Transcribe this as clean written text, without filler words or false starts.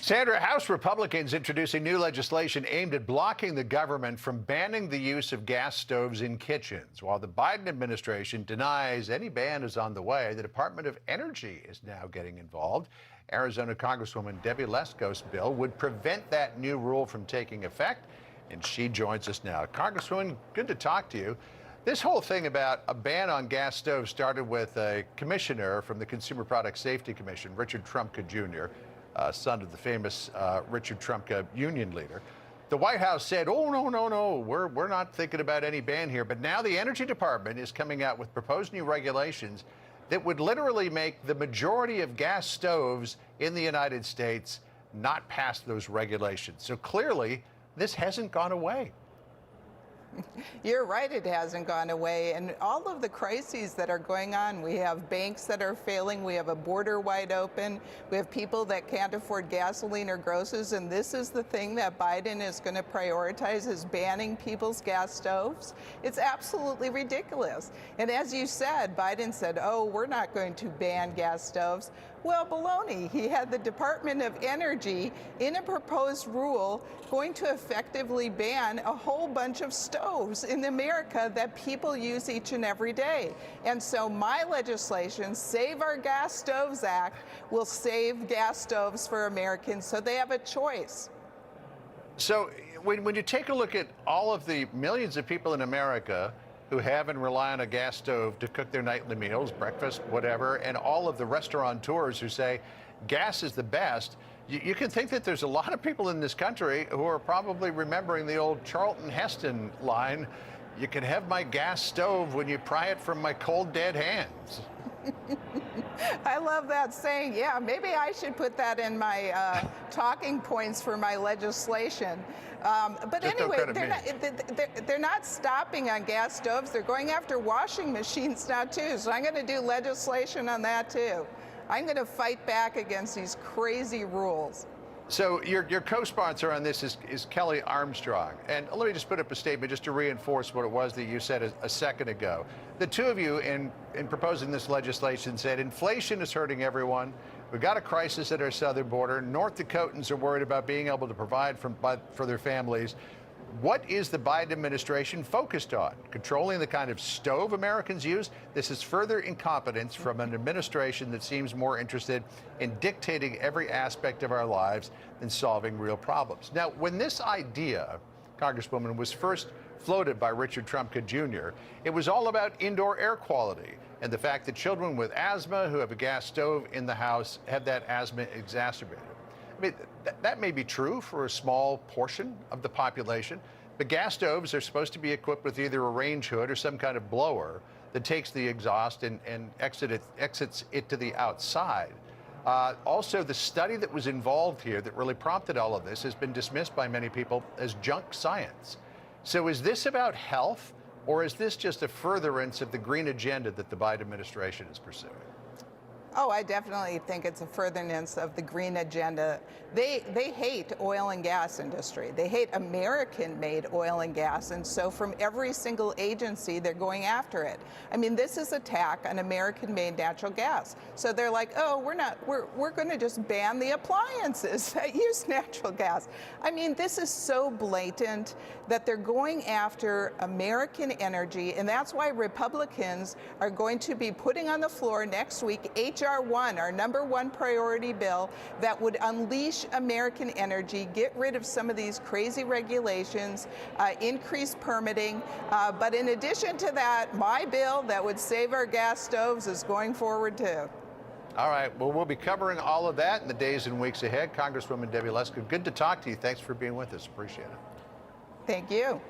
Sandra, House Republicans introducing new legislation aimed at blocking the government from banning the use of gas stoves in kitchens. While the Biden administration denies any ban is on the way, the Department of Energy is now getting involved. Arizona Congresswoman Debbie Lesko's bill would prevent that new rule from taking effect, and she joins us now. Congresswoman, good to talk to you. This whole thing about a ban on gas stoves started with a commissioner from the Consumer Product Safety Commission, Richard Trumka Jr., son of the famous Richard Trumka union leader. The White House said, oh, no, we're not thinking about any ban here. But now the Energy Department is coming out with proposed new regulations that would literally make the majority of gas stoves in the United States not pass those regulations. So clearly, this hasn't gone away. You're right, it hasn't gone away. And all of the crises that are going on, we have banks that are failing, we have a border wide open, we have people that can't afford gasoline or groceries, and this is the thing that Biden is going to prioritize, is banning people's gas stoves. It's absolutely ridiculous. And as you said, Biden said, oh, we're not going to ban gas stoves. Well, baloney. He had the Department of Energy in a proposed rule going to effectively ban a whole bunch of stoves in America that people use each and every day. And so my legislation, Save Our Gas Stoves Act, will save gas stoves for Americans so they have a choice. So when you take a look at all of the millions of people in America who have and rely on a gas stove to cook their nightly meals, breakfast, whatever, and all of the restaurateurs who say gas is the best, you can think that there's a lot of people in this country who are probably remembering the old Charlton Heston line, you can have my gas stove when you pry it from my cold, dead hands. I love that saying. Yeah, maybe I should put that in my talking points for my legislation. But Just anyway, they're they're not stopping on gas stoves. They're going after washing machines now, too. So I'm going to do legislation on that, too. I'm going to fight back against these crazy rules. So your co-sponsor on this is Kelly Armstrong. And let me just put up a statement just to reinforce what it was that you said a second ago. The two of you in proposing this legislation said inflation is hurting everyone. We've got a crisis at our southern border. North Dakotans are worried about being able to provide for their families. What is the Biden administration focused on? Controlling the kind of stove Americans use? This is further incompetence from an administration that seems more interested in dictating every aspect of our lives than solving real problems. Now, when this idea, Congresswoman, was first floated by Richard Trumka Jr., it was all about indoor air quality and the fact that children with asthma who have a gas stove in the house have that asthma exacerbated. I mean, that may be true for a small portion of the population, but gas stoves are supposed to be equipped with either a range hood or some kind of blower that takes the exhaust and exits it to the outside. Also, the study that was involved here that really prompted all of this has been dismissed by many people as junk science. So is this about health, or is this just a furtherance of the green agenda that the Biden administration is pursuing? Oh, I definitely think it's a furtherance of the green agenda. They hate oil and gas industry. They hate American-made oil and gas, and so from every single agency, they're going after it. I mean, this is an attack on American-made natural gas. So they're like, oh, we're going to just ban the appliances that use natural gas. I mean, this is so blatant that they're going after American energy, and that's why Republicans are going to be putting on the floor next week H.R. 1, our #1 priority bill that would unleash American energy, get rid of some of these crazy regulations, increase permitting. But in addition to that, my bill that would save our gas stoves is going forward too. All right. Well, we'll be covering all of that in the days and weeks ahead. Congresswoman Debbie Lesko, good to talk to you. Thanks for being with us. Appreciate it. Thank you.